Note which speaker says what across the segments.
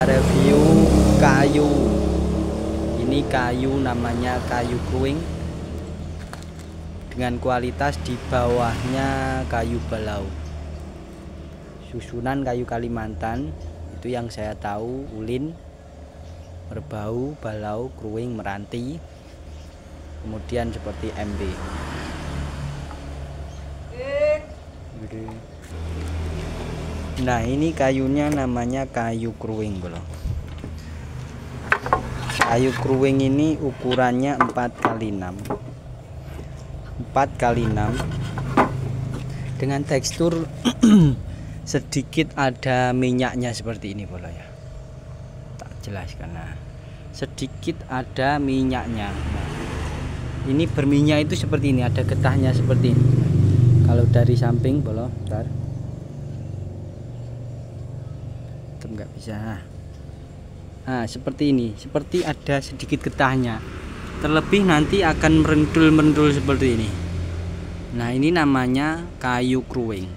Speaker 1: Review kayu. Ini kayu namanya kayu kruing dengan kualitas di bawahnya kayu balau. Susunan kayu Kalimantan itu yang saya tahu: ulin, merbau, balau, kruing, meranti, kemudian seperti MB. Nah, ini kayunya namanya kayu kruing, bro. Kayu kruing ini ukurannya 4x6 dengan tekstur sedikit ada minyaknya seperti ini, bro ya. Tak jelaskan. Nah, sedikit ada minyaknya. Nah, ini berminyak itu seperti ini, ada getahnya seperti ini. Kalau dari samping, bro, bentar. Nggak bisa. Nah, seperti ini, seperti ada sedikit getahnya. Terlebih nanti akan merendul seperti ini. Nah, ini namanya kayu kruing.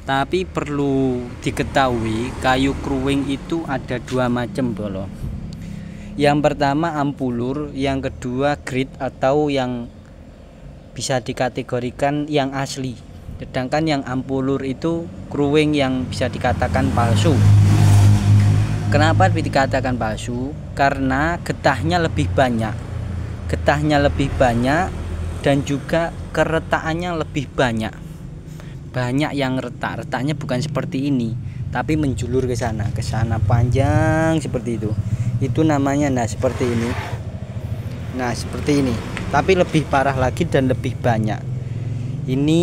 Speaker 1: Tapi perlu diketahui, kayu kruing itu ada dua macam, bro. Yang pertama ampulur, yang kedua grit atau yang bisa dikategorikan yang asli. Sedangkan yang ampulur itu kruing yang bisa dikatakan palsu. Kenapa dikatakan palsu? Karena getahnya lebih banyak. Getahnya lebih banyak dan juga keretakannya lebih banyak. Banyak yang retak. Retaknya bukan seperti ini, tapi menjulur ke sana panjang seperti itu. Itu namanya seperti ini. Nah, seperti ini. Tapi lebih parah lagi dan lebih banyak. Ini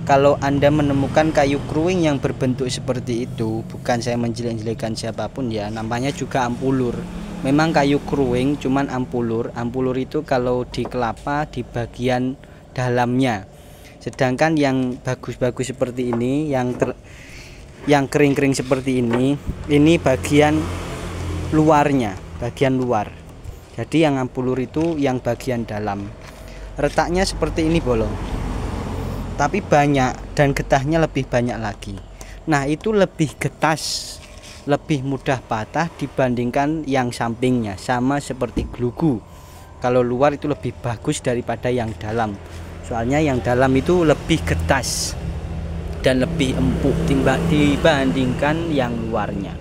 Speaker 1: kalau Anda menemukan kayu kruing yang berbentuk seperti itu, bukan saya menjelek-jelekan siapapun ya, namanya juga ampulur. Memang kayu kruing cuman ampulur. Ampulur itu kalau di kelapa di bagian dalamnya. Sedangkan yang bagus-bagus seperti ini, yang kering-kering seperti ini bagian luarnya, bagian luar. Jadi yang ampulur itu yang bagian dalam. Retaknya seperti ini, bolong. Tapi banyak dan getahnya lebih banyak lagi. Nah, itu lebih getas, lebih mudah patah dibandingkan yang sampingnya, sama seperti glugu. Kalau luar itu lebih bagus daripada yang dalam. Soalnya yang dalam itu lebih getas dan lebih empuk dibandingkan yang luarnya.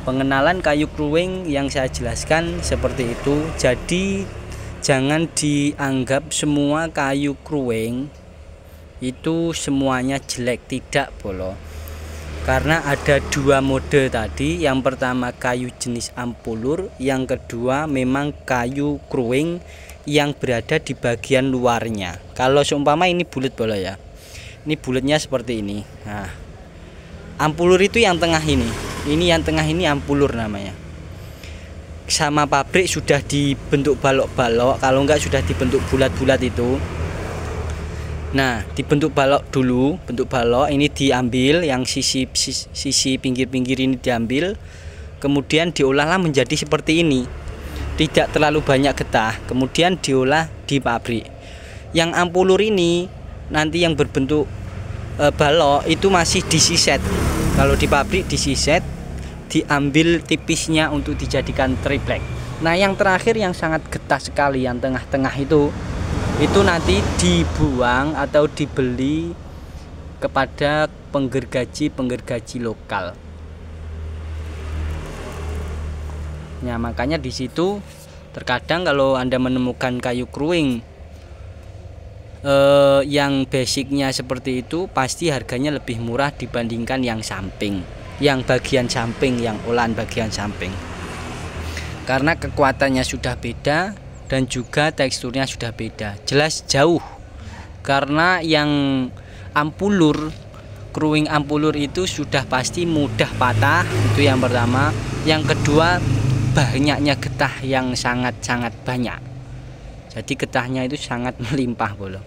Speaker 1: Pengenalan kayu kruing yang saya jelaskan seperti itu. Jadi jangan dianggap semua kayu kruing itu semuanya jelek, tidak, bolo. Karena ada dua mode tadi. Yang pertama kayu jenis ampulur, yang kedua memang kayu kruing yang berada di bagian luarnya. Kalau seumpama ini bulat, bolo ya. Ini bulatnya seperti ini. Nah, ampulur itu yang tengah ini. Ini yang tengah ini ampulur namanya. Sama pabrik sudah dibentuk balok-balok, kalau enggak sudah dibentuk bulat-bulat itu. Nah, dibentuk balok dulu, bentuk balok ini diambil, yang sisi pinggir-pinggir ini diambil, kemudian diolahlah menjadi seperti ini. Tidak terlalu banyak getah, kemudian diolah di pabrik. Yang ampulur ini nanti yang berbentuk balok itu masih disiset. Kalau di pabrik disiset, diambil tipisnya untuk dijadikan triplek. Nah, yang terakhir yang sangat getah sekali, yang tengah-tengah itu nanti dibuang atau dibeli kepada penggergaji lokal. Nah, makanya di situ terkadang kalau Anda menemukan kayu kruing yang basicnya seperti itu, pasti harganya lebih murah dibandingkan yang samping. Yang bagian samping, yang olahan bagian samping, karena kekuatannya sudah beda dan juga teksturnya sudah beda, jelas jauh. Karena yang ampulur, kruing ampulur itu sudah pasti mudah patah, itu yang pertama. Yang kedua, banyaknya getah yang sangat-sangat banyak, jadi getahnya itu sangat melimpah, bolo.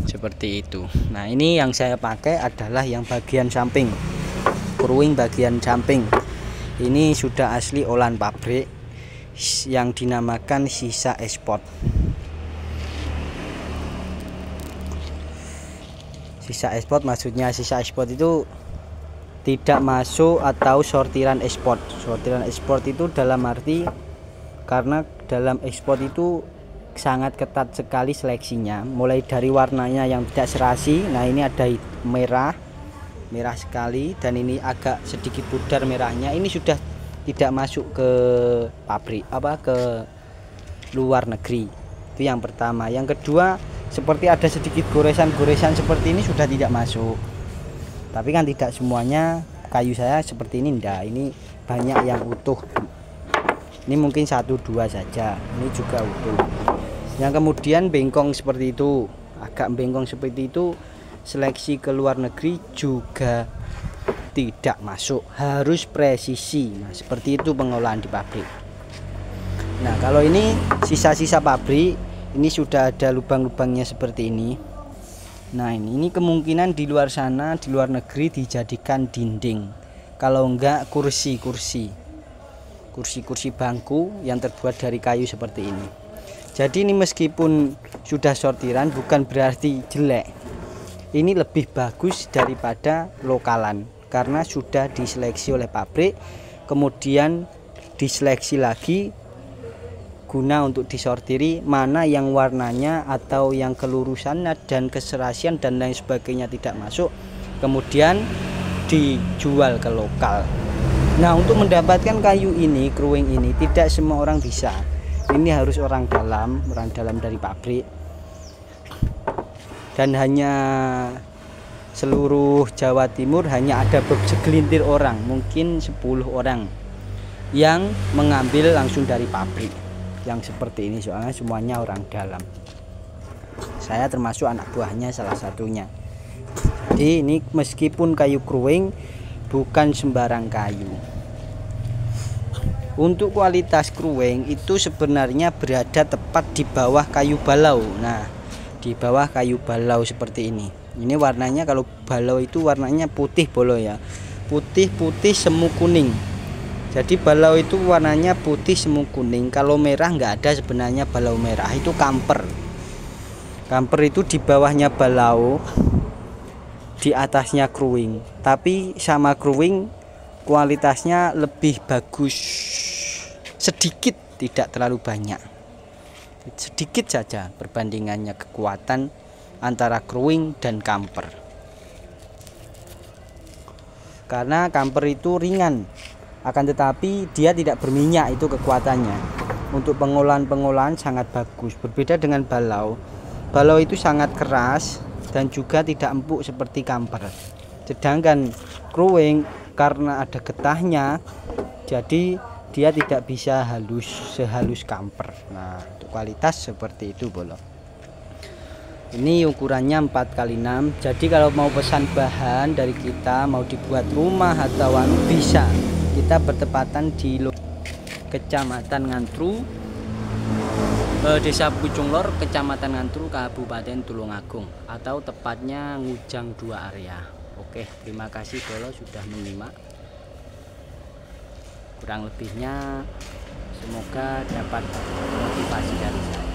Speaker 1: Seperti itu. Nah, ini yang saya pakai adalah yang bagian samping, kruing bagian samping. Ini sudah asli olahan pabrik yang dinamakan sisa ekspor. Sisa ekspor maksudnya sisa ekspor itu tidak masuk atau sortiran ekspor. Sortiran ekspor itu dalam arti karena dalam ekspor itu sangat ketat sekali seleksinya, mulai dari warnanya yang tidak serasi. Nah ini ada merah sekali, dan ini agak sedikit pudar merahnya. Ini sudah tidak masuk ke pabrik ke luar negeri. Itu yang pertama. Yang kedua, seperti ada sedikit goresan-goresan seperti ini sudah tidak masuk. Tapi kan tidak semuanya kayu saya seperti ini, enggak. Ini banyak yang utuh. Ini mungkin 1-2 saja. Ini juga utuh. Yang kemudian bengkong seperti itu, agak bengkong seperti itu, seleksi ke luar negeri juga tidak masuk, harus presisi. Nah seperti itu pengolahan di pabrik. Nah kalau ini sisa-sisa pabrik, ini sudah ada lubang-lubangnya seperti ini. Nah ini kemungkinan di luar sana, di luar negeri dijadikan dinding, kalau enggak kursi bangku yang terbuat dari kayu seperti ini. Jadi ini meskipun sudah sortiran bukan berarti jelek. Ini lebih bagus daripada lokalan karena sudah diseleksi oleh pabrik, kemudian diseleksi lagi guna untuk disortiri mana yang warnanya atau yang kelurusannya dan keserasian dan lain sebagainya tidak masuk, kemudian dijual ke lokal. Nah untuk mendapatkan kayu ini, kruing ini, tidak semua orang bisa. Ini harus orang dalam dari pabrik, dan hanya seluruh Jawa Timur hanya ada segelintir orang, mungkin 10 orang yang mengambil langsung dari pabrik yang seperti ini, soalnya semuanya orang dalam. Saya termasuk anak buahnya salah satunya. Jadi ini meskipun kayu kruing bukan sembarang kayu. Untuk kualitas kruing itu sebenarnya berada tepat di bawah kayu balau. Nah, di bawah kayu balau seperti ini. Ini warnanya, kalau balau itu warnanya putih bolo ya. Putih semu kuning. Jadi balau itu warnanya putih semu kuning. Kalau merah nggak ada sebenarnya balau merah, itu kamper. Kamper itu di bawahnya balau, di atasnya kruing. Tapi sama kruing kualitasnya lebih bagus sedikit, tidak terlalu banyak, sedikit saja perbandingannya kekuatan antara kruing dan kamper. Karena kamper itu ringan, akan tetapi dia tidak berminyak, itu kekuatannya. Untuk pengolahan sangat bagus, berbeda dengan balau. Balau itu sangat keras dan juga tidak empuk seperti kamper. Sedangkan kruing karena ada getahnya, jadi dia tidak bisa sehalus kamper. Nah untuk kualitas seperti itu bolo. Ini ukurannya 4x6. Jadi kalau mau pesan bahan dari kita, mau dibuat rumah atau bisa. Kita bertepatan di Kecamatan Ngantru, Desa Pucung Lor, Kecamatan Ngantru, Kabupaten Tulungagung, atau tepatnya Ngujang 2 area. Oke, terima kasih bolo sudah menyimak. Kurang lebihnya semoga dapat motivasi dari saya.